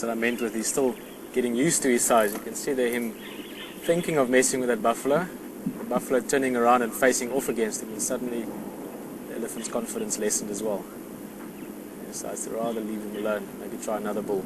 That's what I meant with he's still getting used to his size. You can see there him thinking of messing with that buffalo. The buffalo turning around and facing off against him, and suddenly the elephant's confidence lessened as well. He decides to rather leave him alone, maybe try another bull.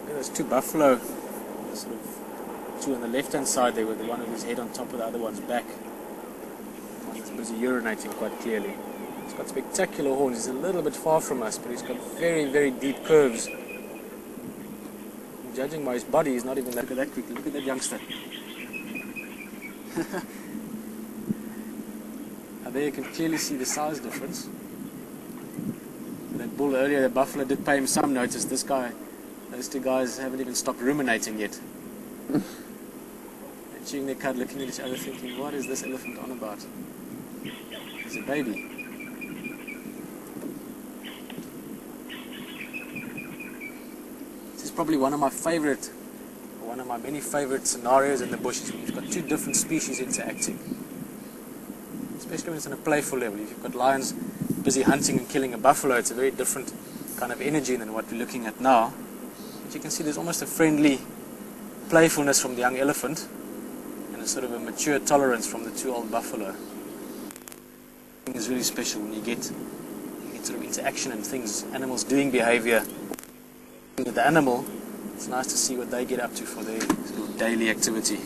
There's two buffalo, sort of two on the left hand side there, with the one with his head on top of the other one's back. One's busy urinating quite clearly. He's got spectacular horns. He's a little bit far from us, but he's got very, very deep curves. And judging by his body, he's not even that. Look at that quickly. Look at that youngster. Now there you can clearly see the size difference. That bull earlier, the buffalo, did pay him some notice. This guy, those two guys haven't even stopped ruminating yet. They're chewing their cud, looking at each other, thinking, what is this elephant on about? He's a baby. This is probably one of my many favorite scenarios in the bushes, when you've got two different species interacting. Especially when it's on a playful level. If you've got lions busy hunting and killing a buffalo, it's a very different kind of energy than what we're looking at now. But you can see there's almost a friendly playfulness from the young elephant and a sort of a mature tolerance from the two old buffalo. It's really special when you get sort of interaction and things, animals doing behavior with the animal. It's nice to see what they get up to for their sort of daily activity.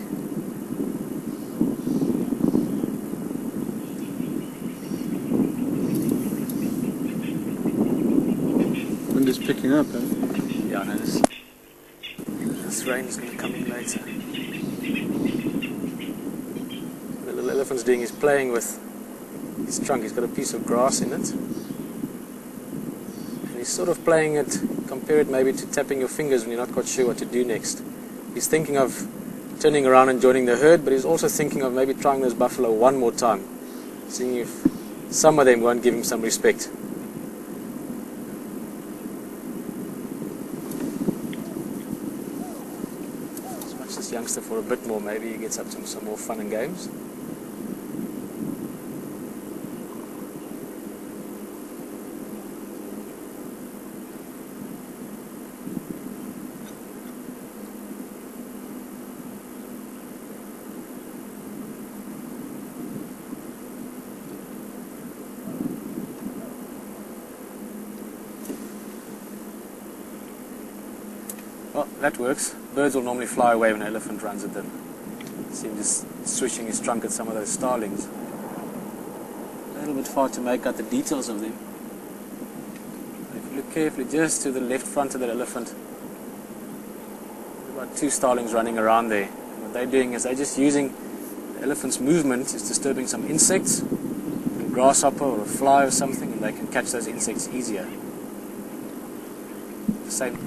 Wind is picking up, eh? Yeah, I know this rain is going to come in later. The little elephant's doing is playing with his trunk. He's got a piece of grass in it. And he's sort of playing it, compare it maybe to tapping your fingers when you're not quite sure what to do next. He's thinking of turning around and joining the herd, but he's also thinking of maybe trying those buffalo one more time, seeing if some of them won't give him some respect. This youngster for a bit more, maybe he gets up to some more fun and games. Well, that works. Birds will normally fly away when an elephant runs at them. See him just swishing his trunk at some of those starlings. A little bit far to make out the details of them. But if you look carefully just to the left front of that elephant, there's about two starlings running around there. And what they're doing is they're just using the elephant's movement is disturbing some insects, a grasshopper or a fly or something, and they can catch those insects easier. The same.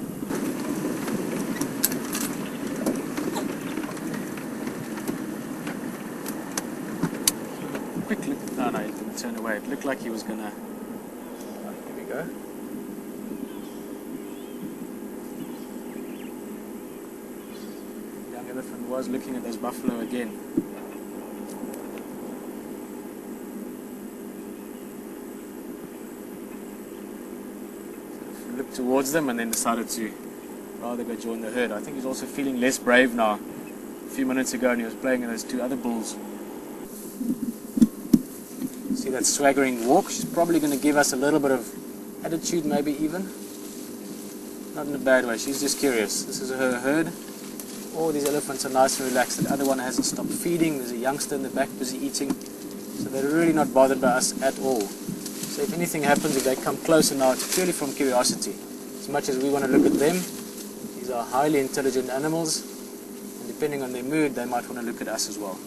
Quick look. No, he didn't turn away. It looked like he was gonna. Right, here we go. The young elephant was looking at those buffalo again. So he looked towards them and then decided to rather go join the herd. I think he's also feeling less brave now. A few minutes ago, and he was playing with those two other bulls. See that swaggering walk? She's probably going to give us a little bit of attitude, maybe even. Not in a bad way, she's just curious. This is her herd. All these elephants are nice and relaxed. The other one hasn't stopped feeding. There's a youngster in the back busy eating. So they're really not bothered by us at all. So if anything happens, if they come closer now, it's purely from curiosity. As much as we want to look at them, these are highly intelligent animals. And depending on their mood, they might want to look at us as well.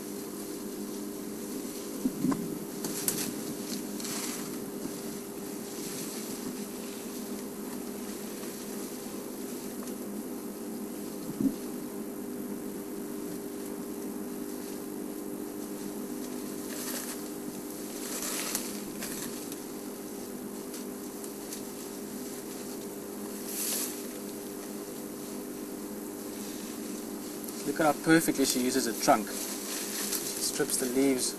Look at how perfectly she uses a trunk. She strips the leaves.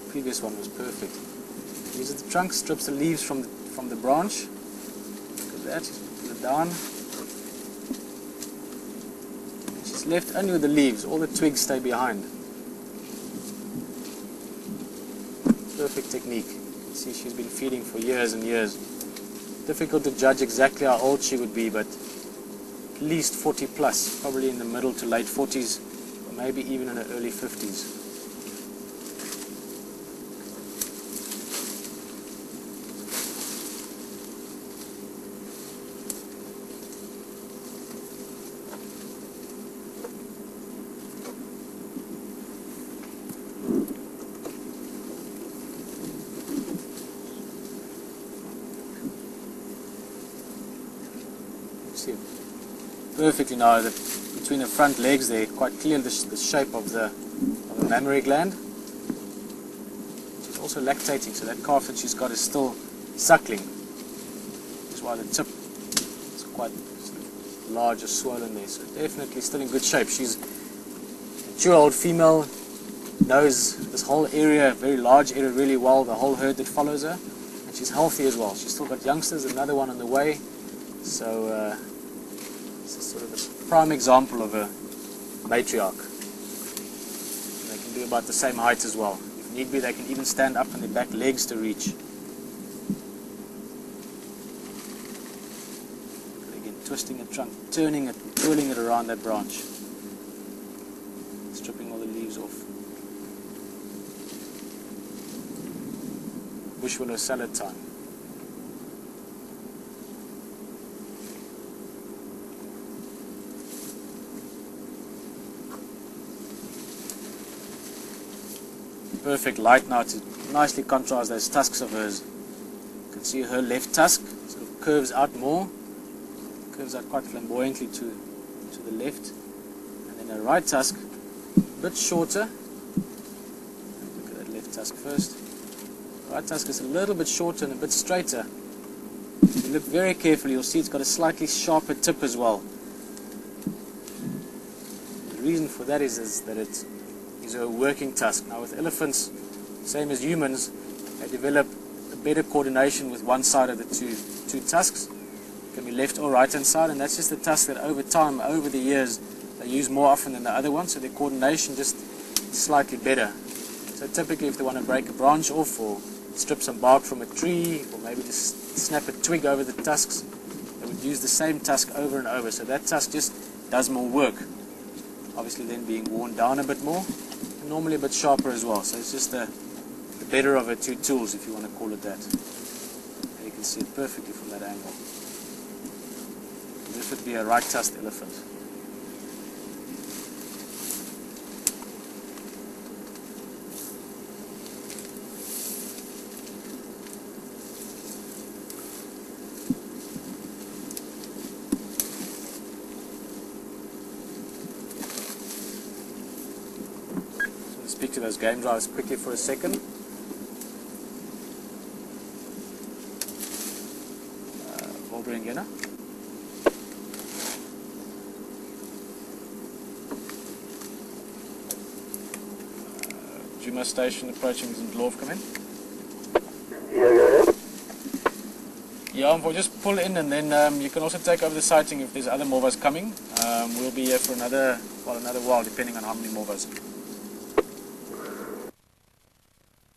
The previous one was perfect. Uses the trunk, strips the leaves from the branch. Look at that. She's put it down. And she's left only with the leaves. All the twigs stay behind. Perfect technique. You can see she's been feeding for years and years. Difficult to judge exactly how old she would be, but at least 40 plus, probably in the middle to late 40s, or maybe even in her early 50s. See perfectly now that between the front legs there, quite clear the shape of the mammary gland. She's also lactating, so that calf that she's got is still suckling. That's why the tip is quite large or swollen there. So definitely still in good shape. She's a mature old female, knows this whole area, very large area, really well, the whole herd that follows her, and she's healthy as well. She's still got youngsters, another one on the way. So this is sort of a prime example of a matriarch. And they can be about the same height as well. If need be, they can even stand up on their back legs to reach. Again, twisting a trunk, turning it, twirling it around that branch, stripping all the leaves off. Bush willow salad time. Perfect light now to nicely contrast those tusks of hers. You can see her left tusk sort of curves out more, curves out quite flamboyantly to the left, and then her right tusk a bit shorter. Look at that left tusk first. Right tusk is a little bit shorter and a bit straighter. If you look very carefully, you'll see it's got a slightly sharper tip as well. The reason for that is that it is a working tusk. Now with elephants, same as humans, they develop a better coordination with one side of the two tusks. It can be left or right hand side, and that's just the tusk that over time, over the years, they use more often than the other one, so their coordination just slightly better. So typically if they want to break a branch off or strip some bark from a tree, or maybe just snap a twig over the tusks, they would use the same tusk over and over, so that tusk just does more work. Obviously then being worn down a bit more, and normally a bit sharper as well. So it's just the better of the two tools, if you want to call it that. And you can see it perfectly from that angle. This would be a right-tusked elephant. Speak to those game drives quickly for a second. Wildearth June station approaching, isn't Dwarf come in? Yeah, we'll just pull in, and then you can also take over the sighting if there's other morvas coming. We'll be here for another while, depending on how many morvas.